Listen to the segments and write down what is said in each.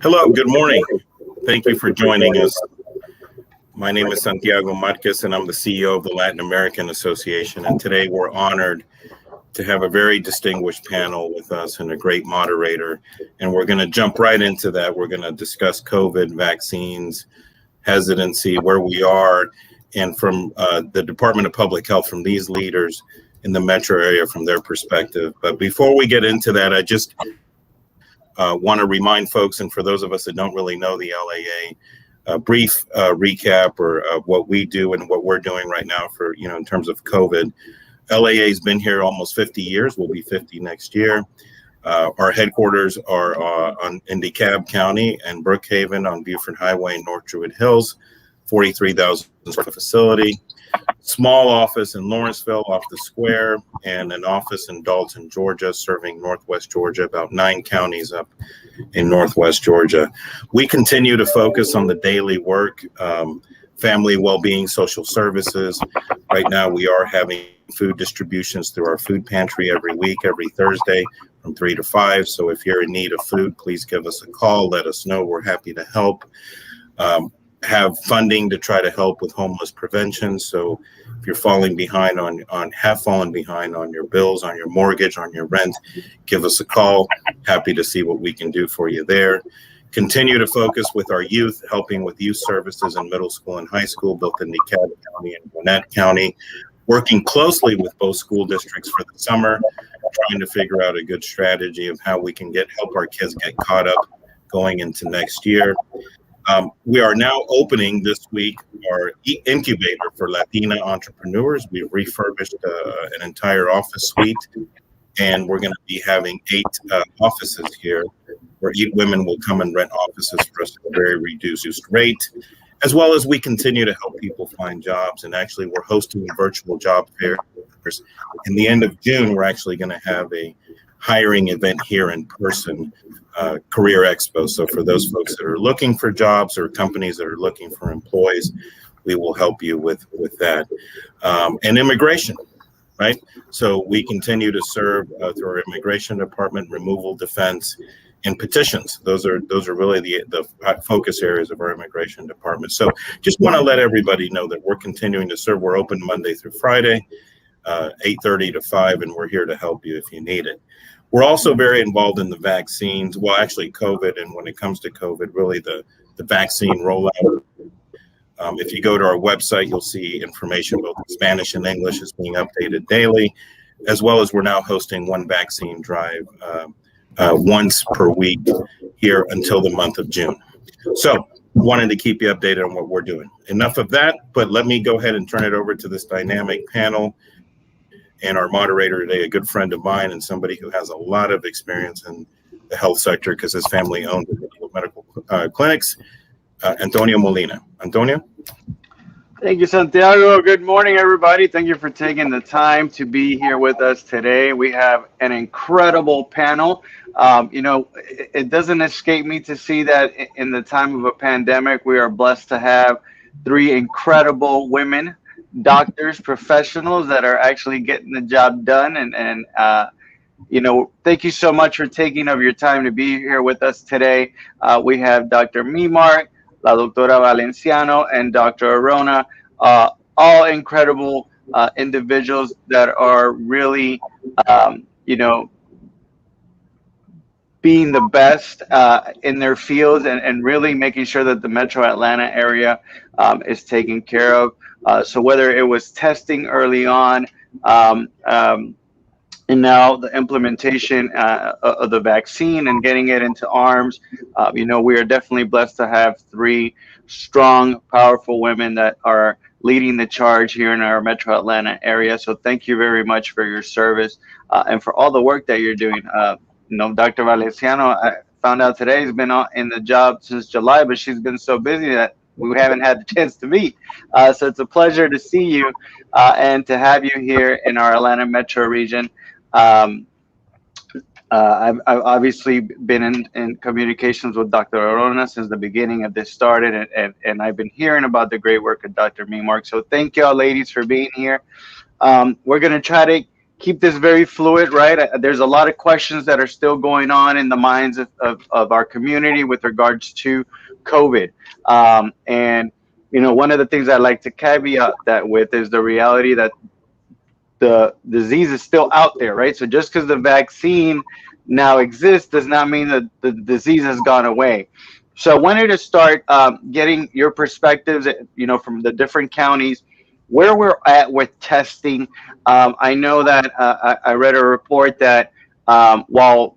Hello, good morning. Thank you for joining us. My name is Santiago Marquez, and I'm the CEO of the Latin American Association. And today we're honored to have a very distinguished panel with us and a great moderator. And we're going to jump right into that. We're going to discuss COVID, vaccines, hesitancy, where we are, and from the Department of Public Health, from these leaders in the metro area, from their perspective. But before we get into that, I just want to remind folks, and for those of us that don't really know the LAA, a brief recap of what we do and what we're doing right now for, in terms of COVID. LAA has been here almost 50 years. We'll be 50 next year. Our headquarters are in DeKalb County and Brookhaven on Buford Highway in North Druid Hills, 43,000 square foot facility. Small office in Lawrenceville off the square, and an office in Dalton, Georgia, serving Northwest Georgia, about 9 counties up in Northwest Georgia. We continue to focus on the daily work, family well-being, social services. Right now, we are having food distributions through our food pantry every week, every Thursday from 3 to 5. So if you're in need of food, please give us a call. Let us know. We're happy to help. Have funding to try to help with homeless prevention. So if you're falling behind have fallen behind on your bills, on your mortgage, on your rent, give us a call. Happy to see what we can do for you there. Continue to focus with our youth, helping with youth services in middle school and high school, both in DeKalb County and Gwinnett County. Working closely with both school districts for the summer, trying to figure out a good strategy of how we can help our kids get caught up going into next year. We are now opening this week our incubator for Latina entrepreneurs. We've refurbished an entire office suite, and we're going to be having 8 offices here where 8 women will come and rent offices for us at a very reduced rate, as well as we continue to help people find jobs. And actually, we're hosting a virtual job fair. In the end of June, we're actually going to have a hiring event here in person, Career Expo. So for those folks that are looking for jobs or companies that are looking for employees, we will help you with that. And immigration, right? So we continue to serve through our immigration department, removal, defense, and petitions. Those are really the focus areas of our immigration department. So just want to let everybody know that we're continuing to serve. We're open Monday through Friday, 8:30 to 5, and we're here to help you if you need it. We're also very involved in the vaccines. Well, actually COVID, and when it comes to COVID, really the vaccine rollout. If you go to our website, you'll see information both in Spanish and English is being updated daily, as well as we're now hosting one vaccine drive once per week here until the month of June. So wanted to keep you updated on what we're doing. Enough of that, but let me go ahead and turn it over to this dynamic panel. And our moderator today, a good friend of mine and somebody who has a lot of experience in the health sector because his family owned medical clinics, Antonio Molina. Antonio? Thank you, Santiago. Good morning, everybody. Thank you for taking the time to be here with us today. We have an incredible panel. It doesn't escape me to see that in the time of a pandemic, we are blessed to have 3 incredible women, doctors, professionals that are actually getting the job done. And thank you so much for taking of your time to be here with us today. We have Dr. Memark, La Doctora Valenciano, and Dr. Arona, all incredible individuals that are really, being the best in their fields and really making sure that the Metro Atlanta area is taken care of. So whether it was testing early on, and now the implementation of the vaccine and getting it into arms, we are definitely blessed to have 3 strong, powerful women that are leading the charge here in our Metro Atlanta area. So thank you very much for your service and for all the work that you're doing. Dr. Valenciano, I found out today, has been in the job since July, but she's been so busy that we haven't had the chance to meet. So it's a pleasure to see you and to have you here in our Atlanta metro region. I've obviously been in communications with Dr. Arona since the beginning of this started, and I've been hearing about the great work of Dr. Memark. So thank y'all ladies for being here. We're going to try to keep this very fluid, right? There's a lot of questions that are still going on in the minds of our community with regards to COVID. And, one of the things I like to caveat that with is the reality that the disease is still out there, right? So just because the vaccine now exists does not mean that the disease has gone away. So I wanted to start getting your perspectives, from the different counties, where we're at with testing. I know that I read a report that while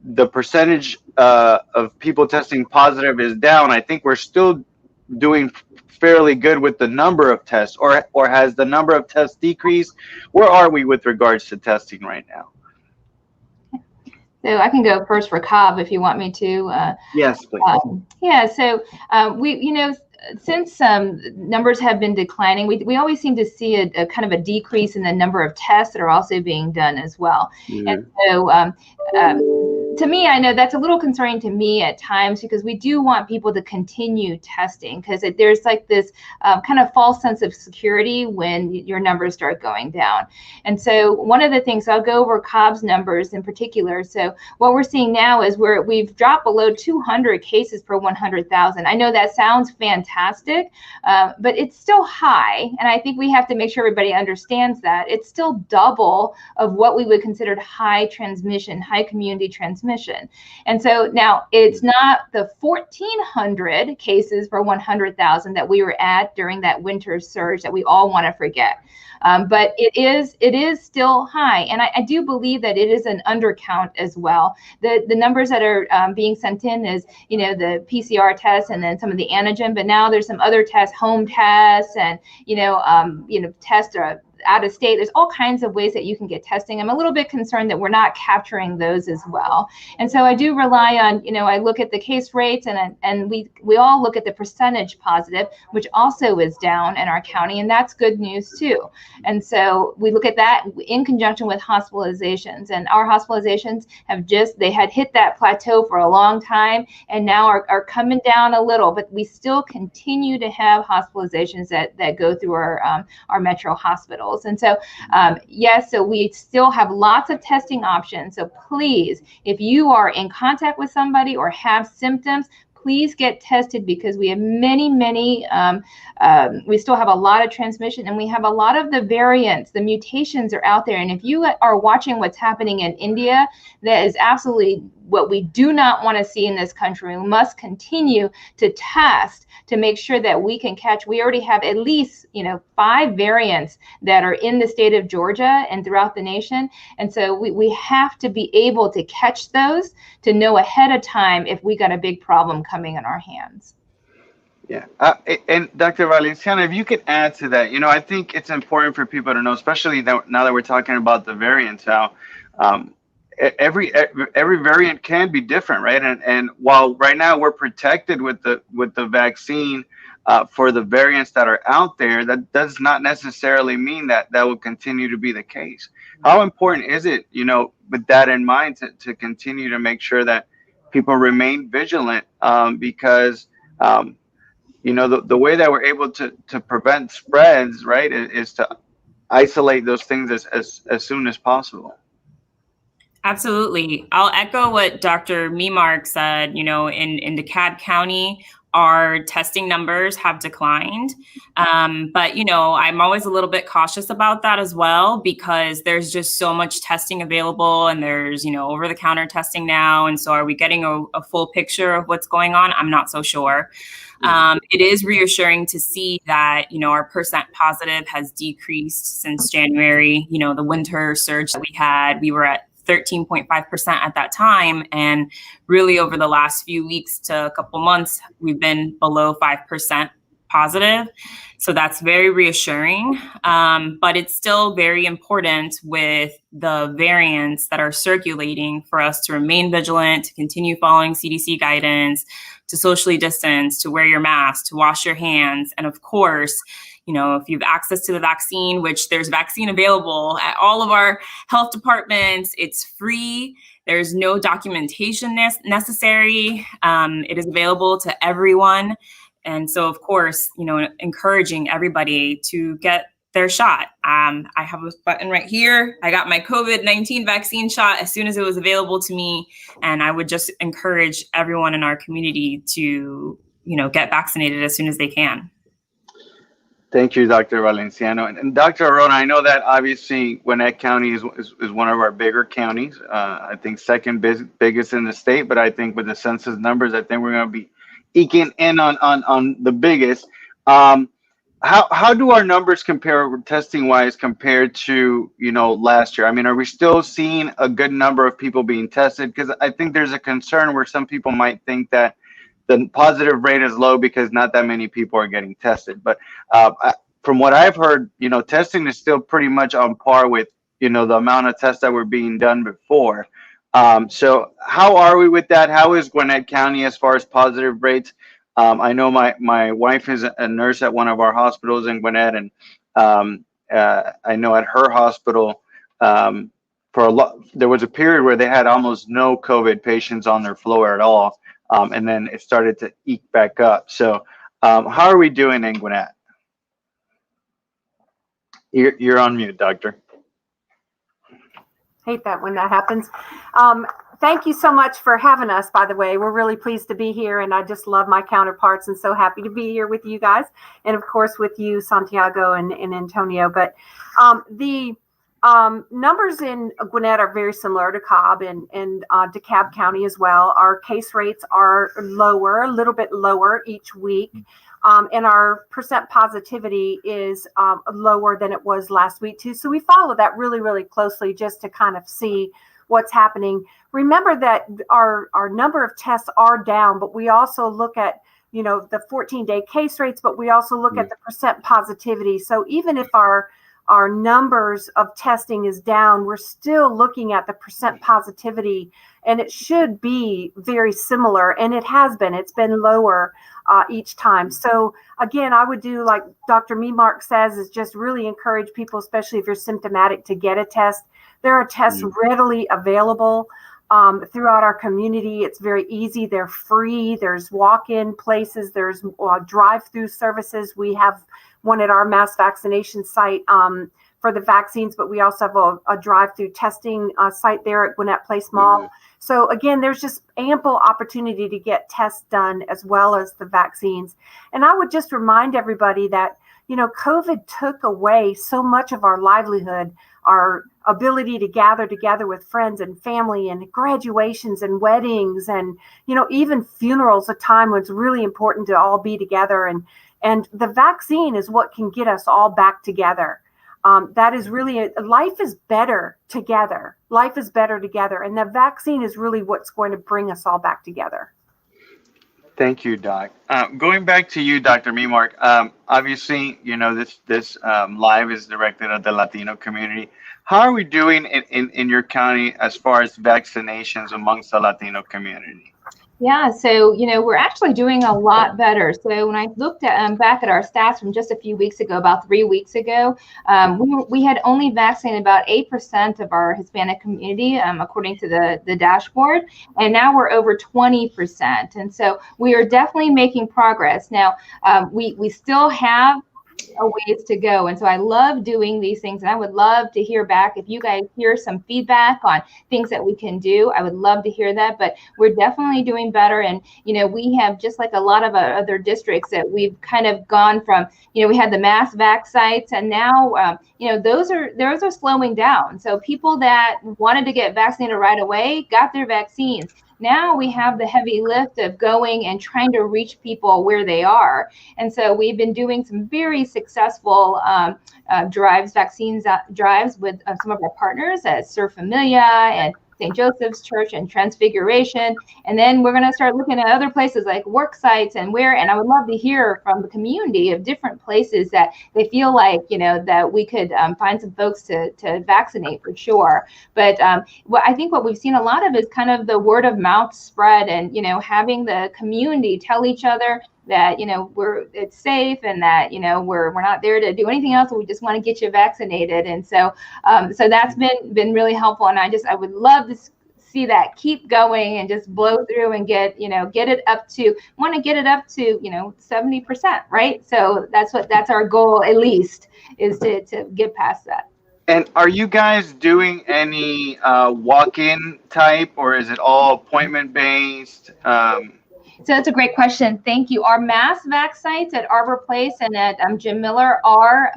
the percentage of people testing positive is down, I think we're still doing fairly good with the number of tests, or has the number of tests decreased? Where are we with regards to testing right now? So I can go first for Cobb if you want me to. Yes, please. So we, since numbers have been declining, we always seem to see a kind of a decrease in the number of tests that are also being done as well. Mm-hmm. And so to me, I know that's a little concerning to me at times, because we do want people to continue testing, because there's like this kind of false sense of security when your numbers start going down. And so one of the things, I'll go over Cobb's numbers in particular. So what we're seeing now is we've dropped below 200 cases per 100,000. I know that sounds fantastic, but it's still high. And I think we have to make sure everybody understands that it's still double of what we would consider high transmission, high community transmission. And so now it's not the 1,400 cases per 100,000 that we were at during that winter surge that we all want to forget. But it is still high. And I do believe that it is an undercount as well. The numbers that are being sent in is, the PCR tests and then some of the antigen, but now there's some other tests, home tests, and, tests are out of state. There's all kinds of ways that you can get testing. I'm a little bit concerned that we're not capturing those as well. And so I do rely on, I look at the case rates, and we all look at the percentage positive, which also is down in our county, and that's good news too. And so we look at that in conjunction with hospitalizations, and our hospitalizations they had hit that plateau for a long time, and now are coming down a little, but we still continue to have hospitalizations that go through our metro hospitals. And so, yes, so we still have lots of testing options. So please, if you are in contact with somebody or have symptoms, please get tested, because we have many, we still have a lot of transmission, and we have a lot of the variants, the mutations are out there. And if you are watching what's happening in India, that is absolutely what we do not want to see in this country. We must continue to test to make sure that we can catch. We already have at least 5 variants that are in the state of Georgia and throughout the nation. And so we have to be able to catch those, to know ahead of time if we got a big problem coming in our hands. Yeah. And Dr. Valenciano, if you could add to that, I think it's important for people to know, especially now that we're talking about the variants, how every variant can be different, right? And while right now we're protected with the vaccine for the variants that are out there, that does not necessarily mean that will continue to be the case. How important is it, with that in mind, to continue to make sure that people remain vigilant, because the way that we're able to prevent spreads, right, is to isolate those things as soon as possible. Absolutely. I'll echo what Dr. Memark said. In DeKalb County, our testing numbers have declined. But, I'm always a little bit cautious about that as well, because there's just so much testing available, and there's, over-the-counter testing now. And so are we getting a full picture of what's going on? I'm not so sure. It is reassuring to see that, our percent positive has decreased since January. The winter surge that we were at 13.5% at that time. And really over the last few weeks to a couple months, we've been below 5% positive. So that's very reassuring. But it's still very important with the variants that are circulating for us to remain vigilant, to continue following CDC guidance, to socially distance, to wear your mask, to wash your hands. And of course, if you have access to the vaccine, which there's vaccine available at all of our health departments, it's free. There's no documentation necessary. It is available to everyone. And so, of course, encouraging everybody to get their shot. I have a button right here. I got my COVID-19 vaccine shot as soon as it was available to me. And I would just encourage everyone in our community to, get vaccinated as soon as they can. Thank you, Dr. Valenciano. And Dr. Arona, I know that obviously Gwinnett County is one of our bigger counties. I think second biggest in the state, but I think with the census numbers, I think we're going to be eking in on the biggest. How do our numbers compare testing wise compared to, last year? I mean, are we still seeing a good number of people being tested? Because I think there's a concern where some people might think that the positive rate is low because not that many people are getting tested. But from what I've heard, testing is still pretty much on par with, the amount of tests that were being done before. So how are we with that? How is Gwinnett County as far as positive rates? I know my wife is a nurse at one of our hospitals in Gwinnett, and I know at her hospital, there was a period where they had almost no COVID patients on their floor at all. And then it started to eke back up. So how are we doing in Gwinnett? You're on mute, doctor. Hate that when that happens. Thank you so much for having us, by the way. We're really pleased to be here, and I just love my counterparts and so happy to be here with you guys. And of course with you, Santiago and Antonio. But the numbers in Gwinnett are very similar to Cobb and DeKalb County as well. Our case rates are lower, a little bit lower each week. And our percent positivity is lower than it was last week too. So we follow that really, really closely just to kind of see what's happening. Remember that our number of tests are down, but we also look at, the 14-day case rates, but we also look at the percent positivity. So even if our numbers of testing is down, we're still looking at the percent positivity, and it should be very similar. And it has been. It's been lower each time. So again, I would do like Dr. Memark says, is just really encourage people, especially if you're symptomatic, to get a test. There are tests readily available throughout our community. It's very easy. They're free. There's walk-in places. There's drive-through services. We have one at our mass vaccination site for the vaccines, but we also have a drive-through testing site there at Gwinnett Place Mall. So again, there's just ample opportunity to get tests done as well as the vaccines. And I would just remind everybody that, COVID took away so much of our livelihood, our ability to gather together with friends and family, and graduations and weddings, and, even funerals, a time when it's really important to all be together. And the vaccine is what can get us all back together. That is really, life is better together. Life is better together. And the vaccine is really what's going to bring us all back together. Thank you, Doc. Going back to you, Dr. Memark, obviously, this live is directed at the Latino community. How are we doing in your county as far as vaccinations amongst the Latino community? Yeah, so, we're actually doing a lot better. So when I looked at back at our stats from just a few weeks ago, about 3 weeks ago, we had only vaccinated about 8% of our Hispanic community, according to the dashboard. And now we're over 20%. And so we are definitely making progress. Now, we still have a ways to go. And so I love doing these things, and I would love to hear back. If you guys hear some feedback on things that we can do, I would love to hear that. But we're definitely doing better. And, we have, just like a lot of other districts, that we've kind of gone from, we had the mass vac sites, and now, those are slowing down. So people that wanted to get vaccinated right away got their vaccines. Now we have the heavy lift of going and trying to reach people where they are. And so we've been doing some very successful vaccines drives with some of our partners at Sur Familia and St. Joseph's Church and Transfiguration. And then we're going to start looking at other places like work sites and I would love to hear from the community of different places that they feel like, that we could find some folks to vaccinate for sure. But I think what we've seen a lot of is kind of the word of mouth spread, and, having the community tell each other that, it's safe, and that, we're not there to do anything else. We just want to get you vaccinated. And so that's been really helpful. And I would love to see that keep going and just blow through and get it up to 70%, right? So that's our goal, at least, is to get past that. And are you guys doing any walk-in type, or is it all appointment based? So that's a great question. Thank you. Our mass vac sites at Arbor Place and at Jim Miller are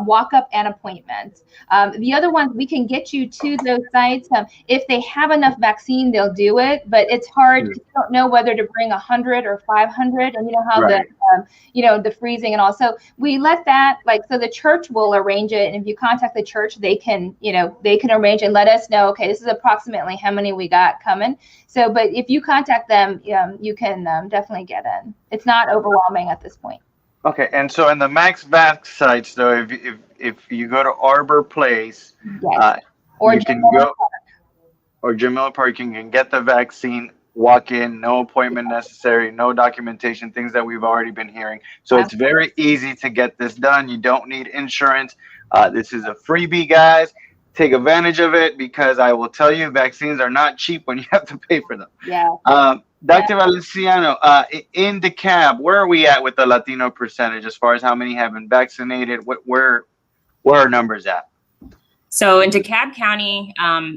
walk-up and appointment. The other ones, we can get you to those sites. If they have enough vaccine, they'll do it, but it's hard. You don't know whether to bring 100 or 500, and you know how Right. the freezing and all. So we let that, so the church will arrange it, and if you contact the church, they can arrange and let us know, okay, this is approximately how many we got coming. So, but if you contact them, you can definitely get in. It's not overwhelming at this point. Okay, and so in the max vac sites, though, if you go to Arbor Place, Yes. Or you Jim can Miller go, or Jim Miller Park, you can get the vaccine, walk in, no appointment necessary, no documentation, things that we've already been hearing. So it's very easy to get this done. You don't need insurance. This is a freebie, guys. Take advantage of it, because I will tell you, vaccines are not cheap when you have to pay for them. Yeah. Dr. Valenciano, in DeKalb, where are we at with the Latino percentage as far as how many have been vaccinated? Where are numbers at? So in DeKalb County,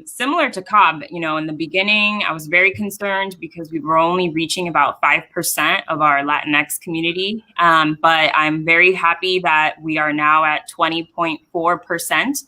similar to Cobb, in the beginning, I was very concerned because we were only reaching about 5% of our Latinx community. But I'm very happy that we are now at 20.4%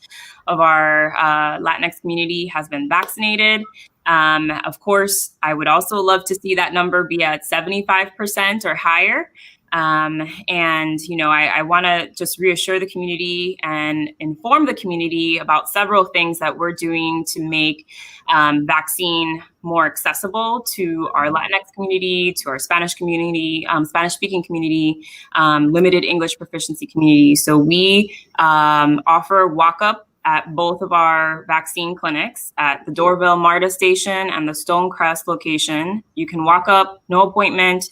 of our Latinx community has been vaccinated. Of course, I would also love to see that number be at 75% or higher. I want to just reassure the community and inform the community about several things that we're doing to make vaccine more accessible to our Latinx community, to our Spanish community, Spanish-speaking community, limited English proficiency community. So we offer walk-up at both of our vaccine clinics, at the Dorville MARTA station and the Stonecrest location. You can walk up, no appointment.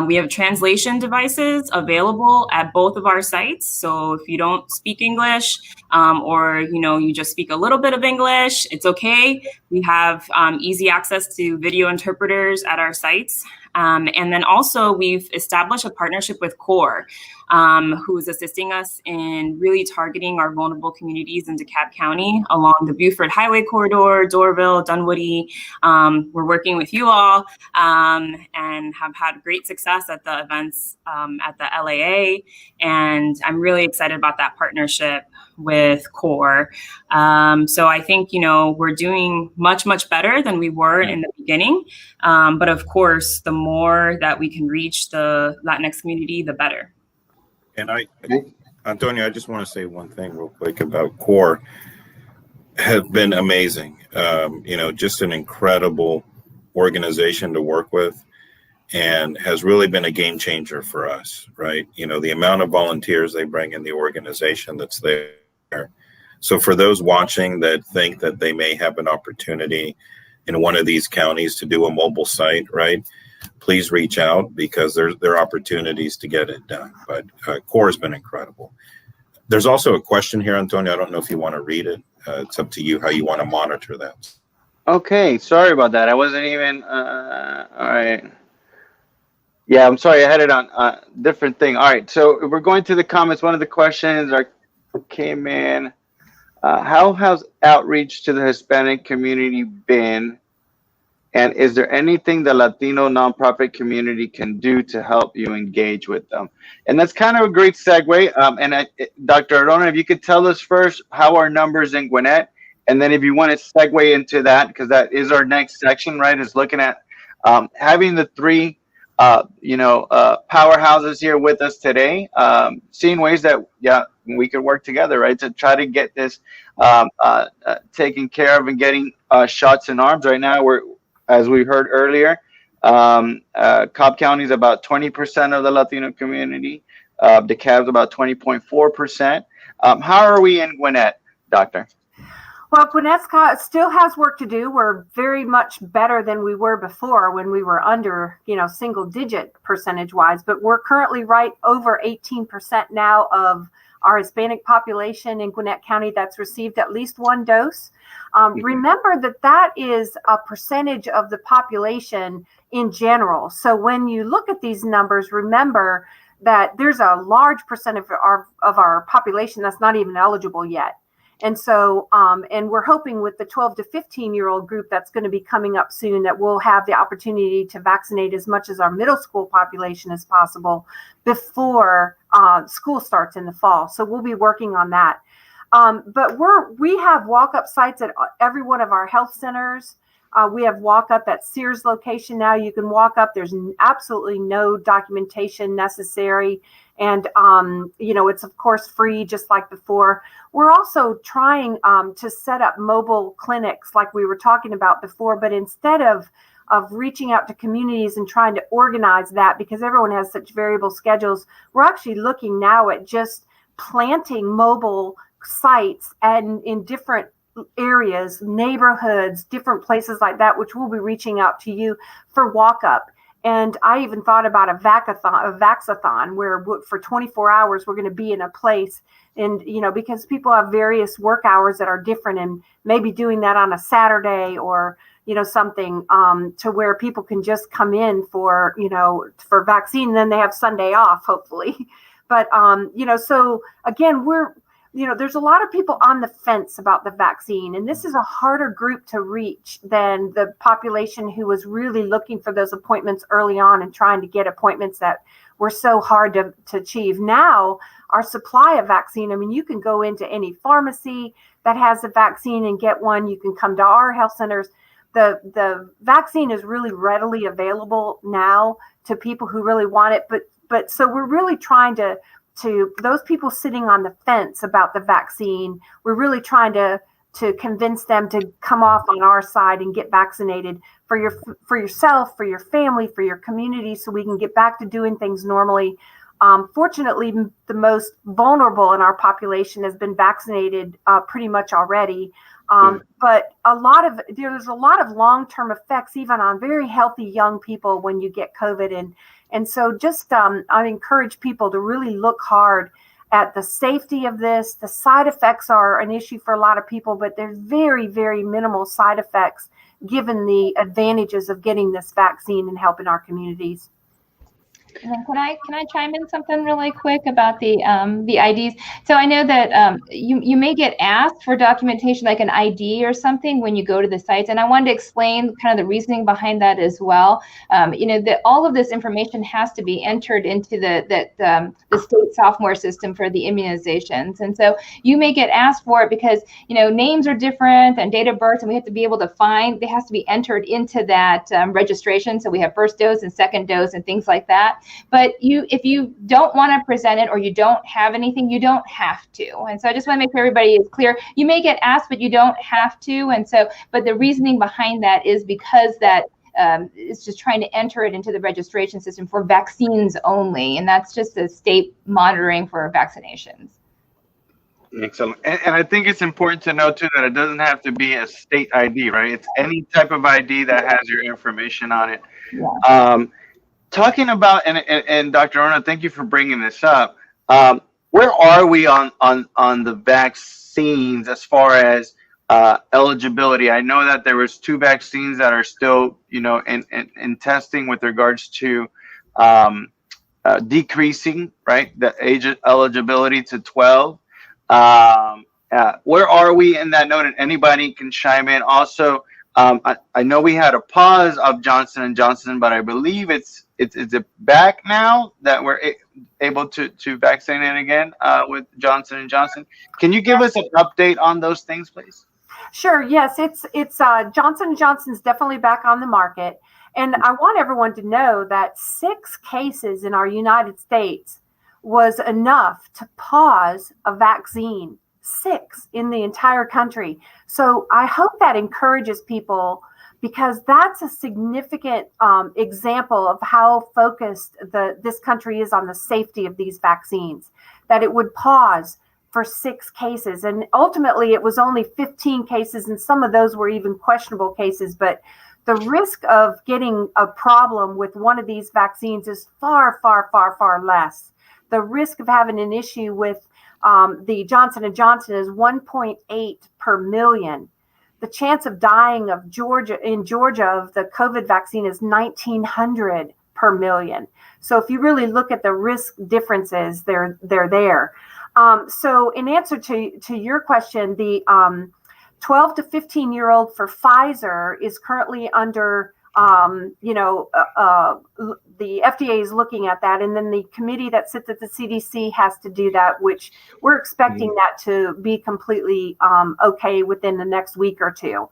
We have translation devices available at both of our sites. So if you don't speak English, or you just speak a little bit of English, it's okay. We have easy access to video interpreters at our sites. And then also we've established a partnership with CORE, who is assisting us in really targeting our vulnerable communities in DeKalb County along the Buford Highway Corridor, Dorville, Dunwoody. We're working with you all and have had great success at the events at the LAA. And I'm really excited about that partnership with CORE. So I think, we're doing much, much better than we were in the beginning. But of course, the more that we can reach the Latinx community, the better. And Antonio, I just want to say one thing real quick about CORE. Have been amazing. Just an incredible organization to work with, and has really been a game changer for us, right? The amount of volunteers they bring in the organization that's there. So for those watching that think that they may have an opportunity in one of these counties to do a mobile site, right? Please reach out, because there are opportunities to get it done. But CORE has been incredible. There's also a question here, Antonio. I don't know if you want to read it. It's up to you how you want to monitor that. Okay, sorry about that. I wasn't even, all right. Yeah, I'm sorry. I had it on a different thing. All right, so we're going to the comments. One of the questions came in. How has outreach to the Hispanic community been? And is there anything the Latino nonprofit community can do to help you engage with them? And that's kind of a great segue. Dr. Arona, if you could tell us first how our numbers in Gwinnett, and then if you want to segue into that, because that is our next section, right, is looking at having the three, powerhouses here with us today, seeing ways that, we could work together, right, to try to get this taken care of and getting shots in arms. Right now, as we heard earlier, Cobb County is about 20% of the Latino community. DeKalb is about 20.4%. How are we in Gwinnett, Doctor? Well, Gwinnetts still has work to do. We're very much better than we were before when we were under, single digit percentage wise, but we're currently right over 18% now of our Hispanic population in Gwinnett County that's received at least one dose. Remember that is a percentage of the population in general. So when you look at these numbers, remember that there's a large percent of our population that's not even eligible yet. And so, and we're hoping with the 12 to 15-year-old group that's going to be coming up soon that we'll have the opportunity to vaccinate as much as our middle school population as possible before school starts in the fall. So we'll be working on that. But we have walk-up sites at every one of our health centers. We have walk-up at Sears location now. You can walk up. There's absolutely no documentation necessary. And, it's, of course, free just like before. We're also trying to set up mobile clinics like we were talking about before. But instead of reaching out to communities and trying to organize that because everyone has such variable schedules, we're actually looking now at just planting mobile sites and in different areas, neighborhoods, different places like that, which we'll be reaching out to you for walk up. And I even thought about a vaxathon where for 24 hours, we're going to be in a place and, because people have various work hours that are different and maybe doing that on a Saturday or, something to where people can just come in for vaccine. And then they have Sunday off, hopefully. But, so again, there's a lot of people on the fence about the vaccine, and this is a harder group to reach than the population who was really looking for those appointments early on and trying to get appointments that were so hard to achieve. Now, our supply of vaccine, you can go into any pharmacy that has a vaccine and get one. You can come to our health centers. The vaccine is really readily available now to people who really want it. But so we're really trying to those people sitting on the fence about the vaccine, we're really trying to convince them to come off on our side and get vaccinated for yourself, for your family, for your community, so we can get back to doing things normally. Fortunately, the most vulnerable in our population has been vaccinated pretty much already. But there's a lot of long-term effects, even on very healthy young people when you get COVID. And so just I encourage people to really look hard at the safety of this. The side effects are an issue for a lot of people, but they're very, very minimal side effects given the advantages of getting this vaccine and helping our communities. And then can I chime in something really quick about the IDs? So I know that you may get asked for documentation like an ID or something when you go to the sites, and I wanted to explain kind of the reasoning behind that as well. That all of this information has to be entered into the state software system for the immunizations, and so you may get asked for it because names are different and date of birth, and we have to be able to find. It has to be entered into that registration. So we have first dose and second dose and things like that. But if you don't want to present it or you don't have anything, you don't have to. And so I just want to make sure everybody is clear. You may get asked, but you don't have to. And so, but the reasoning behind that is because that it's just trying to enter it into the registration system for vaccines only. And that's just a state monitoring for vaccinations. Excellent. And I think it's important to know, too, that it doesn't have to be a state ID, right? It's any type of ID that has your information on it. Yeah. Talking about, and Dr. Arona, thank you for bringing this up. Where are we on the vaccines as far as eligibility? I know that there was 2 vaccines that are still, in testing with regards to decreasing, right, the age eligibility to 12. Where are we in that note? And anybody can chime in. Also, I know we had a pause of Johnson & Johnson, but I believe it's back now that we're able to vaccinate again with Johnson & Johnson. Can you give us an update on those things, please? Sure. Yes, it's Johnson & Johnson's definitely back on the market. And I want everyone to know that 6 cases in our United States was enough to pause a vaccine. 6 in the entire country. So I hope that encourages people, because that's a significant example of how focused this country is on the safety of these vaccines, that it would pause for 6 cases. And ultimately, it was only 15 cases, and some of those were even questionable cases. But the risk of getting a problem with one of these vaccines is far, far, far, far less. The risk of having an issue with the Johnson & Johnson is 1.8 per million. The chance of dying in Georgia of the COVID vaccine is 1,900 per million. So if you really look at the risk differences, they're there. So in answer to your question, the 12 to 15-year-old for Pfizer is currently under, the FDA is looking at that. And then the committee that sits at the CDC has to do that, which we're expecting that to be completely okay within the next week or two.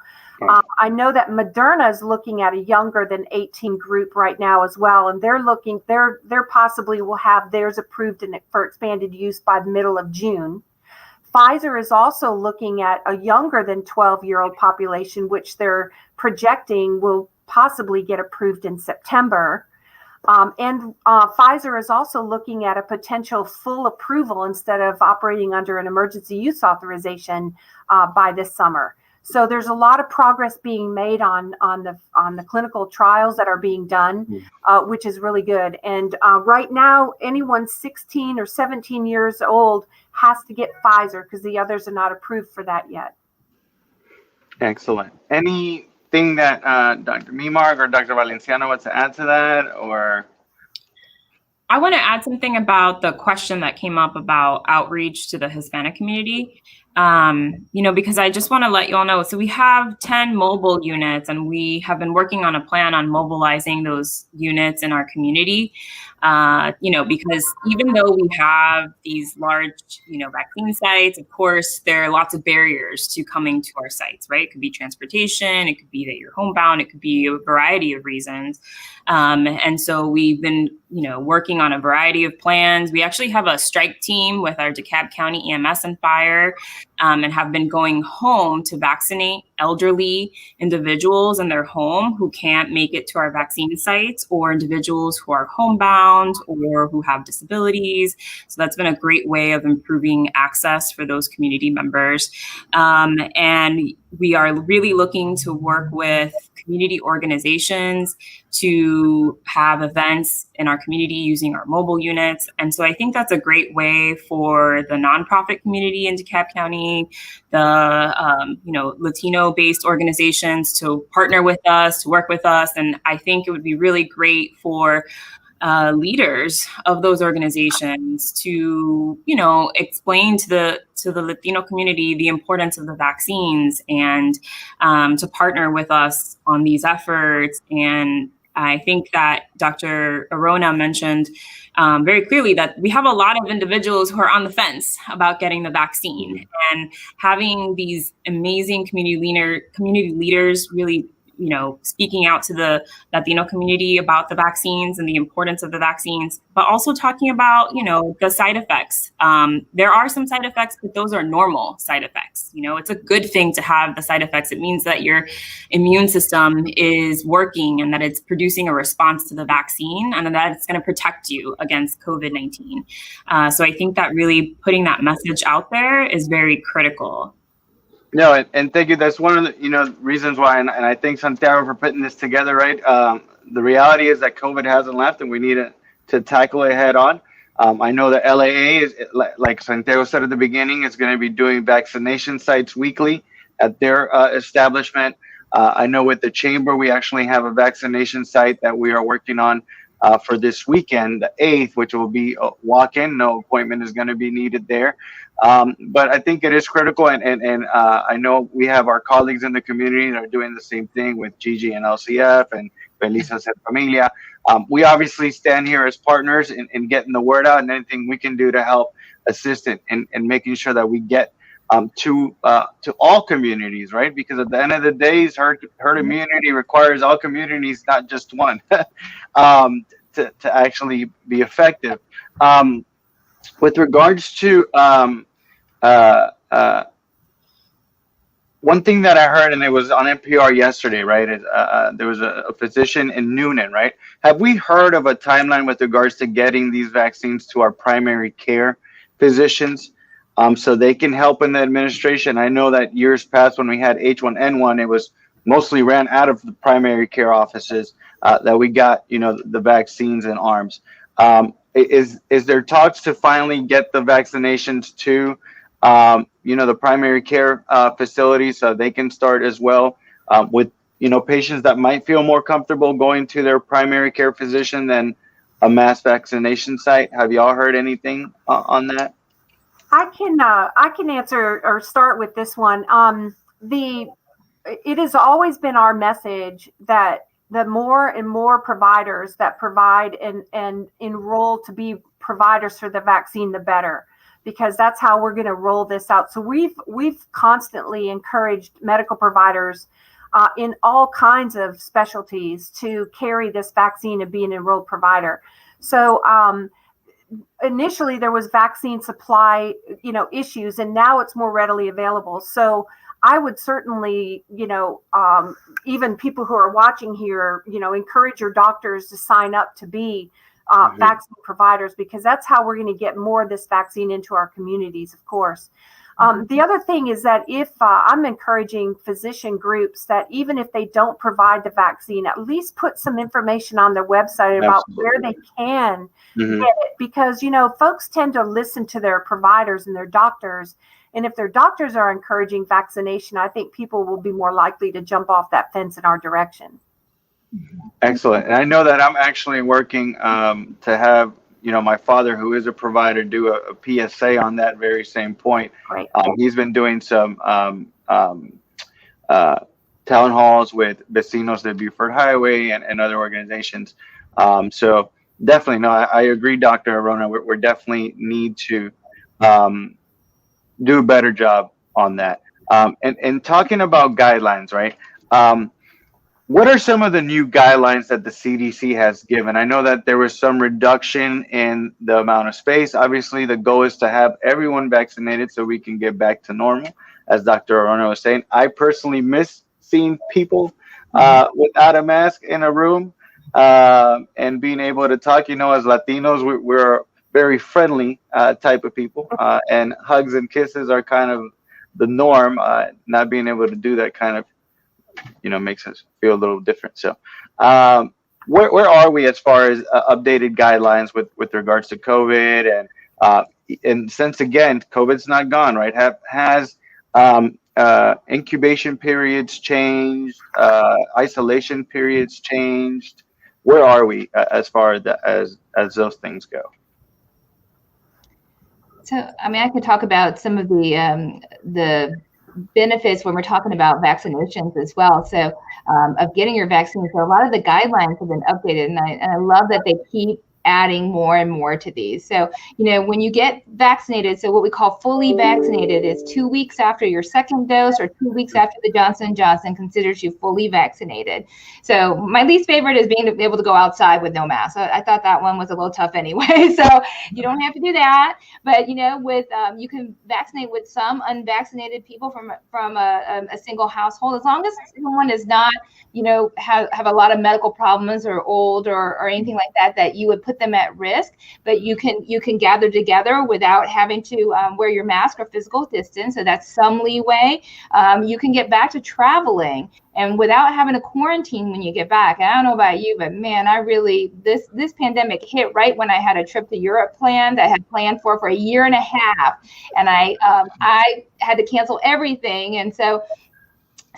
I know that Moderna is looking at a younger than 18 group right now as well. And they're possibly will have theirs approved for expanded use by the middle of June. Pfizer is also looking at a younger than 12-year-old population, which they're projecting will possibly get approved in September. And Pfizer is also looking at a potential full approval instead of operating under an emergency use authorization by this summer. So there's a lot of progress being made on the clinical trials that are being done, which is really good. And right now, anyone 16 or 17 years old has to get Pfizer because the others are not approved for that yet. Excellent. Anything that Dr. Memark or Dr. Valenciano wants to add to that, or? I want to add something about the question that came up about outreach to the Hispanic community. Because I just want to let you all know, so we have 10 mobile units, and we have been working on a plan on mobilizing those units in our community. Because even though we have these large, vaccine sites, of course, there are lots of barriers to coming to our sites, right? It could be transportation, it could be that you're homebound, it could be a variety of reasons. And so we've been, working on a variety of plans. We actually have a strike team with our DeKalb County EMS and Fire, and have been going home to vaccinate elderly individuals in their home who can't make it to our vaccine sites, or individuals who are homebound or who have disabilities. So that's been a great way of improving access for those community members. And we are really looking to work with community organizations to have events in our community using our mobile units. And so I think that's a great way for the nonprofit community in DeKalb County, the Latino-based organizations to partner with us, to work with us. And I think it would be really great for leaders of those organizations to, explain to the Latino community the importance of the vaccines, and to partner with us on these efforts. And I think that Dr. Arona mentioned very clearly that we have a lot of individuals who are on the fence about getting the vaccine, and having these amazing community leaders really, speaking out to the Latino community about the vaccines and the importance of the vaccines, but also talking about, the side effects. There are some side effects, but those are normal side effects. It's a good thing to have the side effects. It means that your immune system is working and that it's producing a response to the vaccine, and that it's going to protect you against COVID-19. So I think that really putting that message out there is very critical. No, and thank you. That's one of the reasons why, and I thank Santiago for putting this together. Right, the reality is that COVID hasn't left, and we need to tackle it head on. I know that LAA is, like Santiago said at the beginning, is going to be doing vaccination sites weekly at their establishment. I know with the chamber, we actually have a vaccination site that we are working on for this weekend, the 8th, which will be a walk-in. No appointment is going to be needed there. But I think it is critical, and I know we have our colleagues in the community that are doing the same thing with Gigi and LCF and Felisa Ser Familia. We obviously stand here as partners in getting the word out, and anything we can do to help assist in making sure that we get to all communities, right? Because at the end of the day, herd immunity requires all communities, not just one, to actually be effective. With regards to one thing that I heard, and it was on NPR yesterday, right? There was a physician in Noonan, right? Have we heard of a timeline with regards to getting these vaccines to our primary care physicians? so they can help in the administration. I know that years past when we had H1N1, it was mostly ran out of the primary care offices that we got, the vaccines in arms. Is there talks to finally get the vaccinations to, the primary care facilities so they can start as well with, patients that might feel more comfortable going to their primary care physician than a mass vaccination site? Have y'all heard anything on that? I can answer or start with this one. It has always been our message that the more and more providers that provide and enroll to be providers for the vaccine, the better, because that's how we're going to roll this out. So we've constantly encouraged medical providers in all kinds of specialties to carry this vaccine and be an enrolled provider. So initially there was vaccine supply, issues, and now it's more readily available. So I would certainly, even people who are watching here, encourage your doctors to sign up to be vaccine providers, because that's how we're going to get more of this vaccine into our communities, of course. The other thing is that if I'm encouraging physician groups that even if they don't provide the vaccine, at least put some information on their website about where they can get it, because, folks tend to listen to their providers and their doctors. And if their doctors are encouraging vaccination, I think people will be more likely to jump off that fence in our direction. Excellent. And I know that I'm actually working to have, my father, who is a provider, do a PSA on that very same point. Right. He's been doing some town halls with Vecinos de Buford Highway and other organizations. So definitely, no, I agree, Dr. Arona. We're definitely need to do a better job on that. And talking about guidelines, right? What are some of the new guidelines that the CDC has given? I know that there was some reduction in the amount of space. Obviously, the goal is to have everyone vaccinated so we can get back to normal, as Dr. Arona was saying. I personally miss seeing people without a mask in a room and being able to talk. As Latinos, we're very friendly type of people, and hugs and kisses are kind of the norm. Not being able to do that kind of, makes us feel a little different. So where are we as far as updated guidelines with regards to COVID? And since, again, COVID's not gone, right? Has incubation periods changed? Isolation periods changed? Where are we as far as those things go? So, I could talk about some of the benefits when we're talking about vaccinations as well. So, of getting your vaccine. So, a lot of the guidelines have been updated, and I love that they keep adding more and more to these. So, when you get vaccinated, so what we call fully vaccinated is 2 weeks after your second dose or 2 weeks after the Johnson & Johnson considers you fully vaccinated. So my least favorite is being able to go outside with no mask. I thought that one was a little tough anyway. So you don't have to do that. But, with you can vaccinate with some unvaccinated people from a single household, as long as someone is not, have a lot of medical problems or old or anything like that you would put them at risk, but you can gather together without having to wear your mask or physical distance. So that's some leeway. You can get back to traveling and without having to quarantine when you get back. And I don't know about you, but man, this pandemic hit right when I had a trip to Europe planned. I had planned for a year and a half, and I had to cancel everything. And so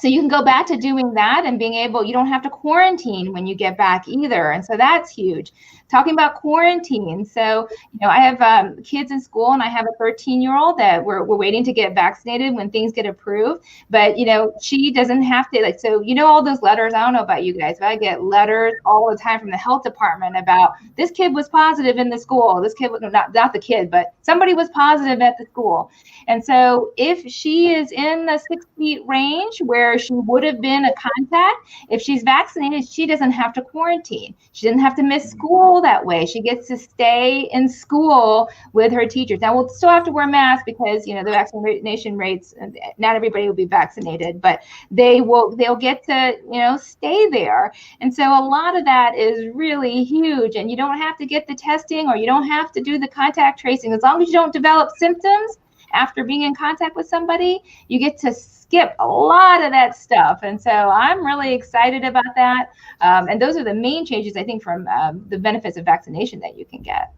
you can go back to doing that and being able, you don't have to quarantine when you get back either. And so that's huge. Talking about quarantine. So, I have kids in school, and I have a 13-year-old that we're waiting to get vaccinated when things get approved. But, she doesn't have to, so, all those letters, I don't know about you guys, but I get letters all the time from the health department about this kid was positive in the school. This kid was not the kid, but somebody was positive at the school. And so if she is in the 6 feet range where she would have been a contact, if she's vaccinated, she doesn't have to quarantine. She doesn't have to miss school that way. She gets to stay in school with her teachers. Now, we'll still have to wear masks because, the vaccination rates, not everybody will be vaccinated, but they'll get to, stay there. And so a lot of that is really huge. And you don't have to get the testing, or you don't have to do the contact tracing. As long as you don't develop symptoms, after being in contact with somebody, you get to skip a lot of that stuff. And so I'm really excited about that. And those are the main changes, I think, from the benefits of vaccination that you can get.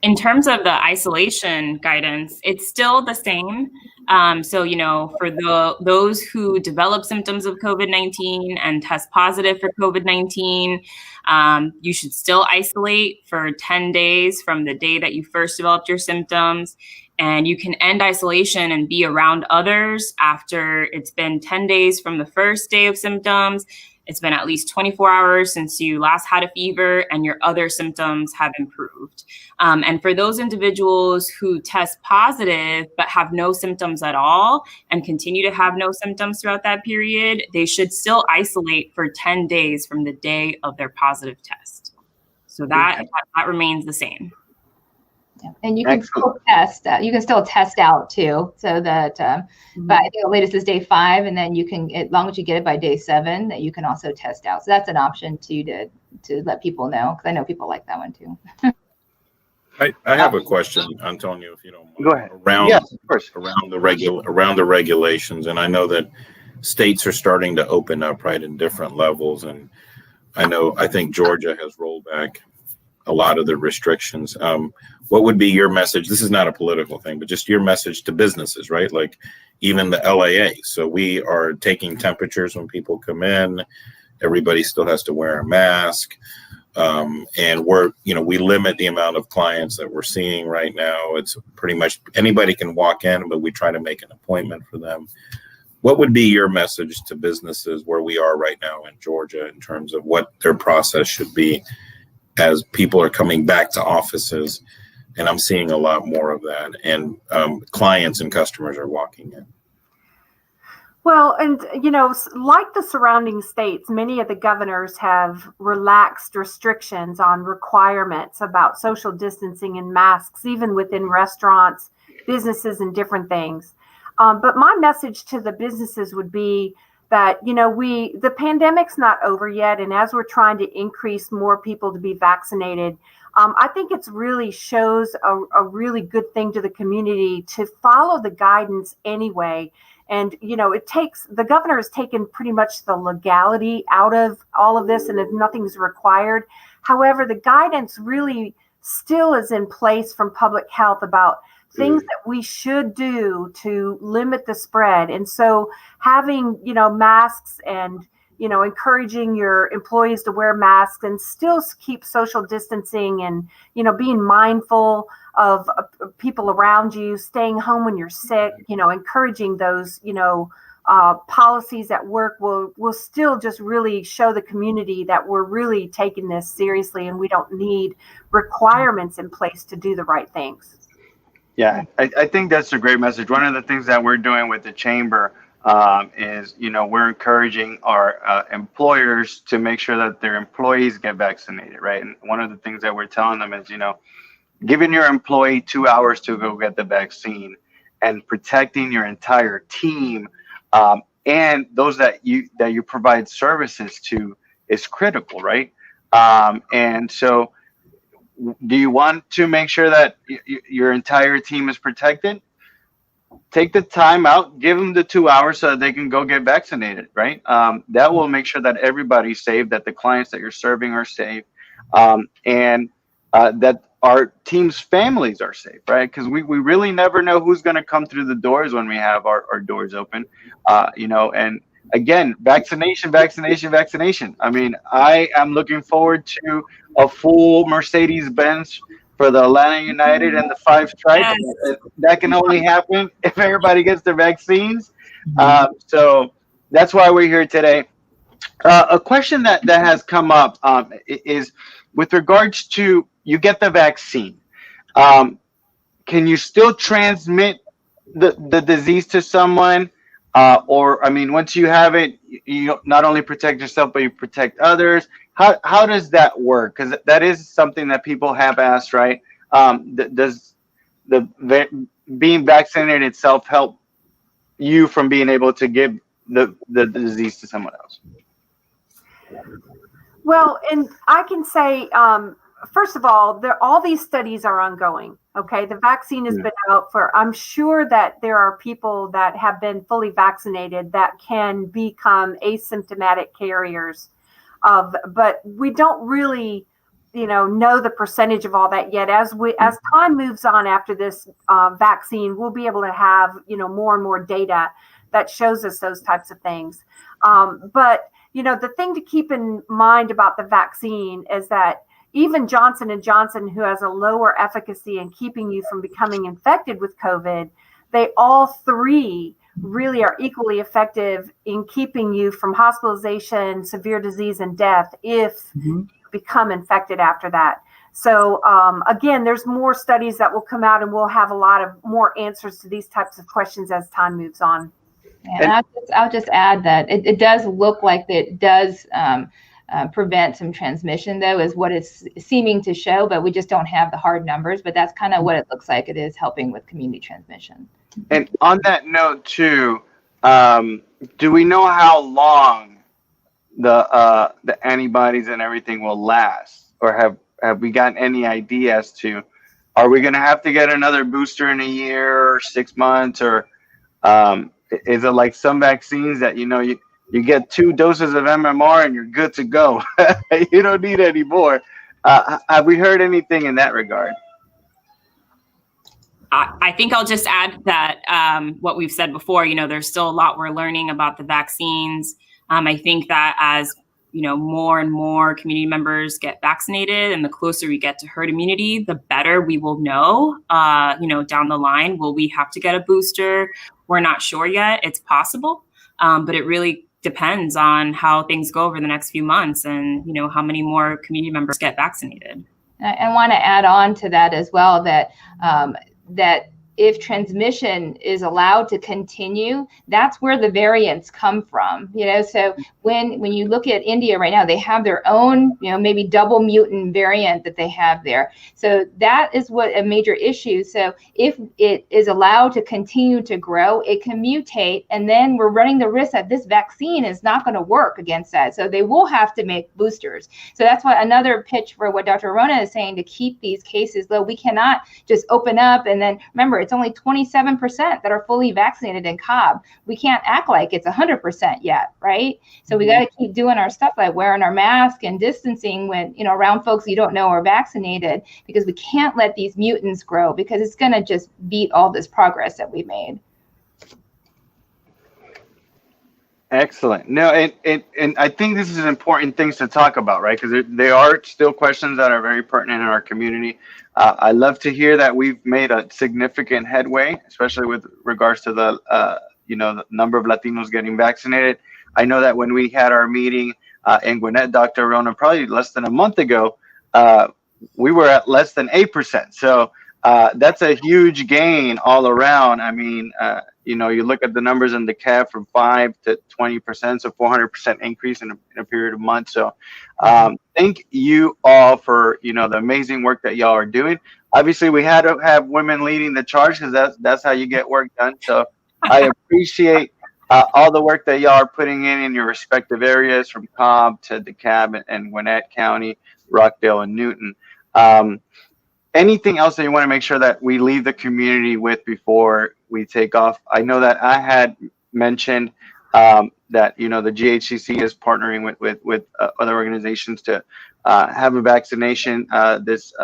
In terms of the isolation guidance, it's still the same. So, for those who develop symptoms of COVID-19 and test positive for COVID-19, you should still isolate for 10 days from the day that you first developed your symptoms. And you can end isolation and be around others after it's been 10 days from the first day of symptoms. It's been at least 24 hours since you last had a fever and your other symptoms have improved. And for those individuals who test positive but have no symptoms at all and continue to have no symptoms throughout that period, they should still isolate for 10 days from the day of their positive test. So that remains the same. Yeah. And you can still test. You can still test out too, so that. But I think the latest is day 5, and then you can, as long as you get it by day 7, that you can also test out. So that's an option too to let people know, because I know people like that one too. I have a question, Antonio, if you don't mind. Go ahead. Yes, of course. Around the regulations, and I know that states are starting to open up, right, in different levels, and I think Georgia has rolled back a lot of the restrictions. What would be your message? This is not a political thing, but just your message to businesses, right? Like even the LAA. So we are taking temperatures when people come in. Everybody still has to wear a mask. And we limit the amount of clients that we're seeing right now. It's pretty much anybody can walk in, but we try to make an appointment for them. What would be your message to businesses where we are right now in Georgia in terms of what their process should be as people are coming back to offices? And I'm seeing a lot more of that. And clients and customers are walking in. Well, and, like the surrounding states, many of the governors have relaxed restrictions on requirements about social distancing and masks, even within restaurants, businesses, and different things. But my message to the businesses would be that, the pandemic's not over yet. And as we're trying to increase more people to be vaccinated, I think it's really shows a really good thing to the community to follow the guidance anyway. And, the governor has taken pretty much the legality out of all of this, and if nothing's required. However, the guidance really still is in place from public health about things that we should do to limit the spread. And so having, masks and, encouraging your employees to wear masks and still keep social distancing and, being mindful of people around you, staying home when you're sick, encouraging those, policies at work will still just really show the community that we're really taking this seriously and we don't need requirements in place to do the right things. Yeah, I think that's a great message. One of the things that we're doing with the chamber is, we're encouraging our employers to make sure that their employees get vaccinated, right? And one of the things that we're telling them is, giving your employee 2 hours to go get the vaccine and protecting your entire team and those that you provide services to is critical, right? And so do you want to make sure that your entire team is protected? Take the time out, give them the 2 hours so that they can go get vaccinated, right? That will make sure that everybody's safe, that the clients that you're serving are safe, and that our team's families are safe, right? Because we really never know who's going to come through the doors when we have our doors open, and again, vaccination. I mean, I am looking forward to a full Mercedes-Benz for the Atlanta United and the 5 Stripes. Yes. That can only happen if everybody gets their vaccines. So that's why we're here today. A question that has come up is with regards to you get the vaccine. Can you still transmit the disease to someone? Or, I mean, once you have it, you not only protect yourself, but you protect others. How does that work? Because that is something that people have asked, right? Does being vaccinated itself help you from being able to give the disease to someone else? Well, and I can say, first of all, all these studies are ongoing. Okay, the vaccine has been out for, I'm sure that there are people that have been fully vaccinated that can become asymptomatic carriers but we don't really, know the percentage of all that yet. As time moves on after this vaccine, we'll be able to have, more and more data that shows us those types of things. But the thing to keep in mind about the vaccine is that even Johnson & Johnson, who has a lower efficacy in keeping you from becoming infected with COVID, they all three really are equally effective in keeping you from hospitalization, severe disease, and death if you become infected after that. So again, there's more studies that will come out, and we'll have a lot of more answers to these types of questions as time moves on. And I'll just add that it does look like it does prevent some transmission, though, is what it's seeming to show, but we just don't have the hard numbers. But that's kind of what it looks like. It is helping with community transmission. And on that note, too, do we know how long the antibodies and everything will last, or have we gotten any idea as to, are we going to have to get another booster in a year or 6 months, or is it like some vaccines that you get 2 doses of MMR and you're good to go? You don't need any more. Have we heard anything in that regard? I think I'll just add that what we've said before, there's still a lot we're learning about the vaccines. I think that as, more and more community members get vaccinated and the closer we get to herd immunity, the better we will know, down the line. Will we have to get a booster? We're not sure yet. It's possible, but it really depends on how things go over the next few months and, how many more community members get vaccinated. I want to add on to that as well that if transmission is allowed to continue, that's where the variants come from. So when you look at India right now, they have their own, maybe double mutant variant that they have there. So that is what a major issue. So if it is allowed to continue to grow, it can mutate, and then we're running the risk that this vaccine is not going to work against that. So they will have to make boosters. So that's why another pitch for what Dr. Arona is saying, to keep these cases low. We cannot just open up and then, remember, it's only 27% that are fully vaccinated in Cobb. We can't act like it's 100% yet, right? So we got to keep doing our stuff, like wearing our mask and distancing when, around folks you don't know are vaccinated, because we can't let these mutants grow, because it's going to just beat all this progress that we've made. Excellent. No, and I think this is an important things to talk about, right? Because there are still questions that are very pertinent in our community. I love to hear that we've made a significant headway, especially with regards to the the number of Latinos getting vaccinated. I know that when we had our meeting in Gwinnett, Dr. Arona, probably less than a month ago, we were at less than 8%. So that's a huge gain all around. I mean, you look at the numbers in DeKalb from 5 to 20%, so 400% increase in a period of months. So thank you all for, the amazing work that y'all are doing. Obviously, we had to have women leading the charge, because that's how you get work done. So I appreciate all the work that y'all are putting in your respective areas, from Cobb to DeKalb and Gwinnett County, Rockdale, and Newton. Anything else that you want to make sure that we leave the community with before we take off? I know that I had mentioned that the GHCC is partnering with other organizations to have a vaccination this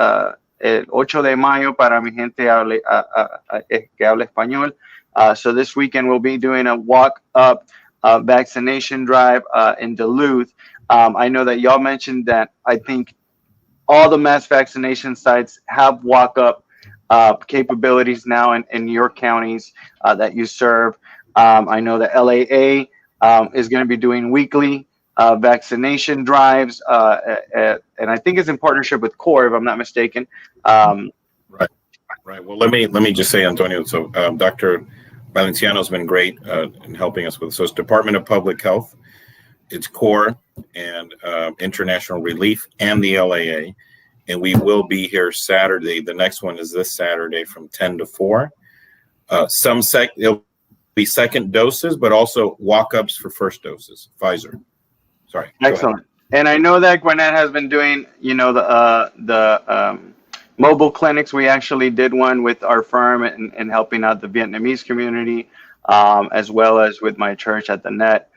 el 8 de mayo para mi gente que habla español. So this weekend we'll be doing a walk-up vaccination drive in Duluth. I know that y'all mentioned that I think all the mass vaccination sites have walk-up capabilities now in your counties that you serve. I know the LAA is going to be doing weekly vaccination drives, and I think it's in partnership with CORE, if I'm not mistaken. Right. Well, let me just say, Antonio. So Dr. Valenciano has been great in helping us with. So it's Department of Public Health, it's CORE, and International Relief, and the LAA. And we will be here Saturday. The next one is this Saturday from 10 to 4. It'll be second doses, but also walk-ups for first doses. Pfizer. Sorry. Excellent. And I know that Gwinnett has been doing, the mobile clinics. We actually did one with our firm and helping out the Vietnamese community, as well as with my church at the Net,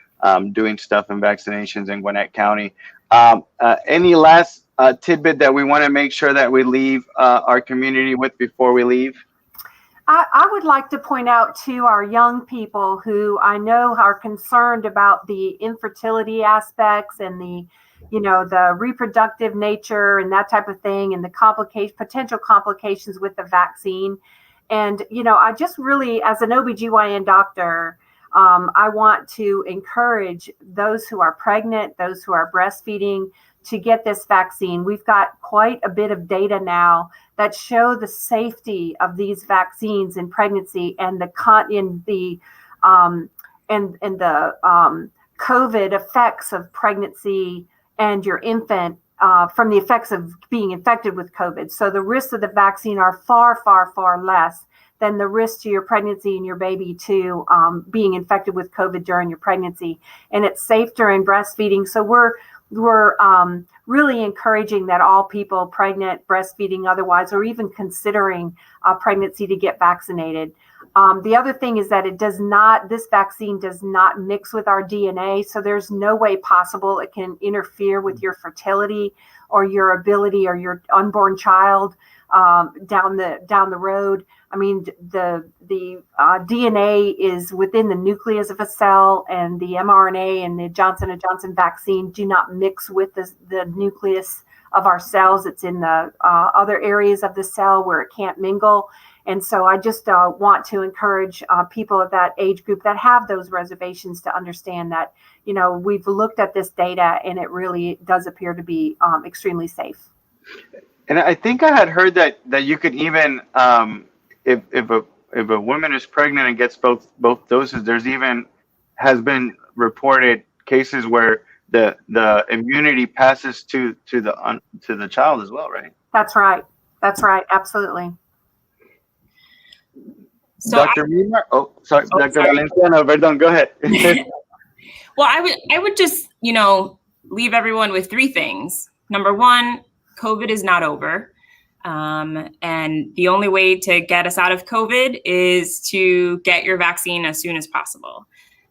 doing stuff in vaccinations in Gwinnett County. Any last tidbit that we want to make sure that we leave our community with before we leave? I would like to point out to our young people who I know are concerned about the infertility aspects and the reproductive nature and that type of thing, and the potential complications with the vaccine. And, I just really, as an OBGYN doctor, I want to encourage those who are pregnant, those who are breastfeeding, to get this vaccine. We've got quite a bit of data now that show the safety of these vaccines in pregnancy and the COVID effects of pregnancy and your infant from the effects of being infected with COVID. So the risks of the vaccine are far, far, far less than the risk to your pregnancy and your baby to being infected with COVID during your pregnancy. And it's safe during breastfeeding. So we're really encouraging that all people pregnant, breastfeeding, otherwise, or even considering pregnancy to get vaccinated. The other thing is that this vaccine does not mix with our DNA. So there's no way possible it can interfere with your fertility or your ability or your unborn child down the road. I mean, the DNA is within the nucleus of a cell, and the mRNA and the Johnson & Johnson vaccine do not mix with the nucleus of our cells. It's in the other areas of the cell where it can't mingle. And so I just want to encourage people of that age group that have those reservations to understand that, we've looked at this data and it really does appear to be extremely safe. And I think I had heard that you could even, if a woman is pregnant and gets both doses, has been reported cases where the immunity passes to the child as well, right? That's right. Absolutely. So Dr. Memark? Sorry. Dr. Valenciano, perdón, go ahead. Well, I would just, leave everyone with three things. Number one, COVID is not over. And the only way to get us out of COVID is to get your vaccine as soon as possible.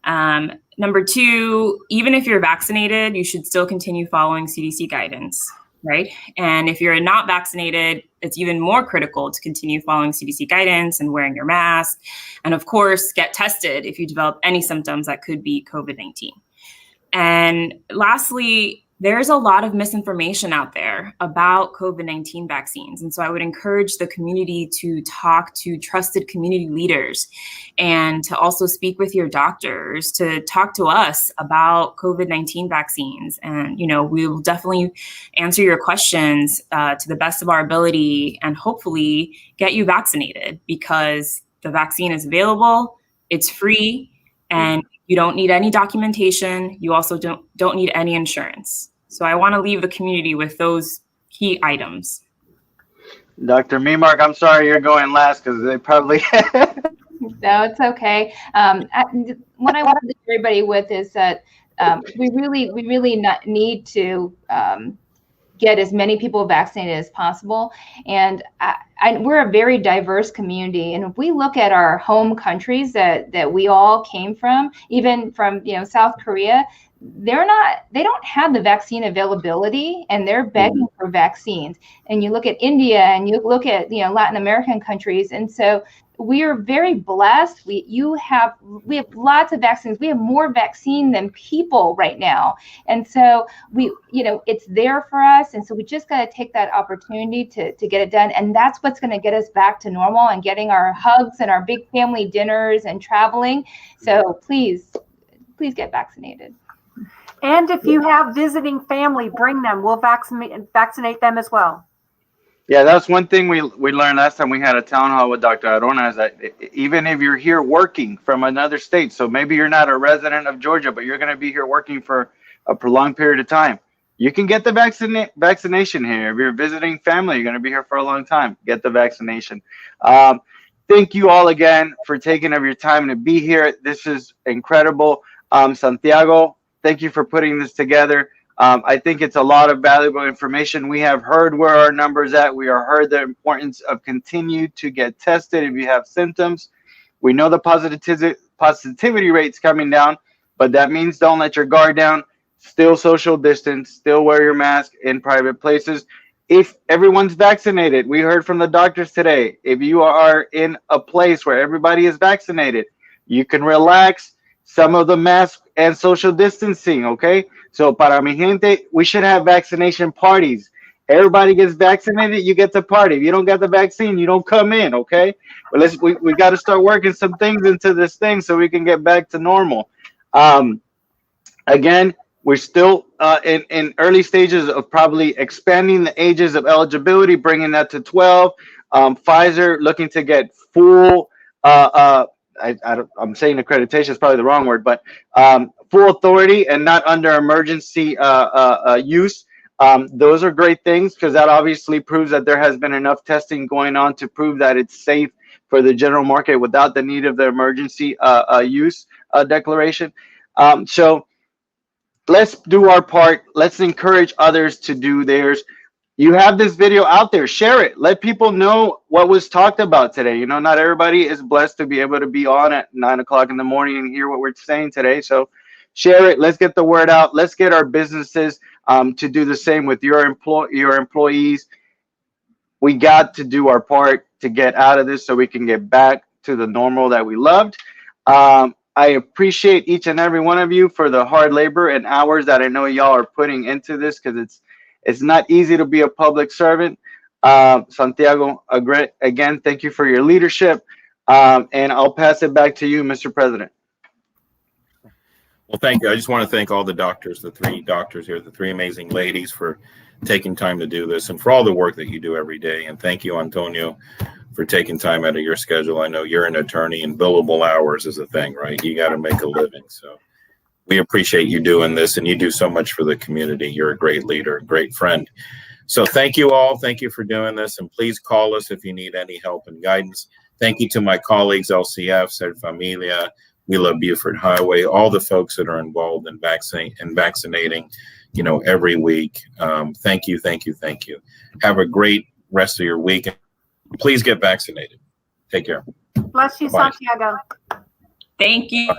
Number two, even if you're vaccinated, you should still continue following CDC guidance, right? And if you're not vaccinated, it's even more critical to continue following CDC guidance and wearing your mask. And of course, get tested if you develop any symptoms that could be COVID-19. And lastly, there's a lot of misinformation out there about COVID-19 vaccines. And so I would encourage the community to talk to trusted community leaders and to also speak with your doctors, to talk to us about COVID-19 vaccines. And, we will definitely answer your questions to the best of our ability and hopefully get you vaccinated, because the vaccine is available, it's free, and you don't need any documentation. You also don't need any insurance. So I want to leave the community with those key items. Dr. Memark, I'm sorry you're going last because they probably. No, it's okay. What I want to leave everybody with is that we really need to get as many people vaccinated as possible. And we're a very diverse community. And if we look at our home countries that we all came from, even from South Korea, they don't have the vaccine availability, and they're begging for vaccines. And you look at India and you look at Latin American countries, and so we are very blessed. We have lots of vaccines. We have more vaccine than people right now, and so it's there for us. And so we just got to take that opportunity to get it done, and that's what's going to get us back to normal and getting our hugs and our big family dinners and traveling. So please get vaccinated. And if you have visiting family, bring them. We'll vaccinate them as well. Yeah, that's one thing we learned last time we had a town hall with Dr. Arona, is that even if you're here working from another state, so maybe you're not a resident of Georgia, but you're going to be here working for a prolonged period of time, you can get the vaccination here. If you're visiting family, you're going to be here for a long time, get the vaccination. Thank you all again for taking of your time to be here. This is incredible. Santiago, thank you for putting this together. I think it's a lot of valuable information. We have heard where our numbers at. We are heard the importance of continue to get tested if you have symptoms. We know the positivity rate's coming down, but that means don't let your guard down. Still social distance, still wear your mask in private places. If everyone's vaccinated, we heard from the doctors today, if you are in a place where everybody is vaccinated, you can relax some of the mask and social distancing, okay? So para mi gente, we should have vaccination parties. Everybody gets vaccinated, you get to party. If you don't get the vaccine, you don't come in, okay? But we got to start working some things into this thing so we can get back to normal. Again, we're still in early stages of probably expanding the ages of eligibility, bringing that to 12. Pfizer looking to get full, I'm saying accreditation is probably the wrong word, but full authority and not under emergency use. Those are great things because that obviously proves that there has been enough testing going on to prove that it's safe for the general market without the need of the emergency use declaration. So let's do our part. Let's encourage others to do theirs. You have this video out there, share it. Let people know what was talked about today. You know, not everybody is blessed to be able to be on at 9 o'clock in the morning and hear what we're saying today. So share it. Let's get the word out. Let's get our businesses to do the same with your employees. We got to do our part to get out of this so we can get back to the normal that we loved. I appreciate each and every one of you for the hard labor and hours that I know y'all are putting into this, because it's not easy to be a public servant. Santiago, again, thank you for your leadership. And I'll pass it back to you, Mr. President. Well, thank you. I just want to thank all the doctors, the three doctors here, the three amazing ladies, for taking time to do this and for all the work that you do every day. And thank you, Antonio, for taking time out of your schedule. I know you're an attorney and billable hours is a thing, right? You got to make a living. So we appreciate you doing this, and you do so much for the community. You're a great leader, a great friend. So thank you all. Thank you for doing this. And please call us if you need any help and guidance. Thank you to my colleagues, LCF, Ser Familia, We Love Buford Highway, all the folks that are involved in vaccinating, you know, every week. Thank you, thank you, thank you. Have a great rest of your week. Please get vaccinated. Take care. Bless you, Bye. Santiago. Thank you.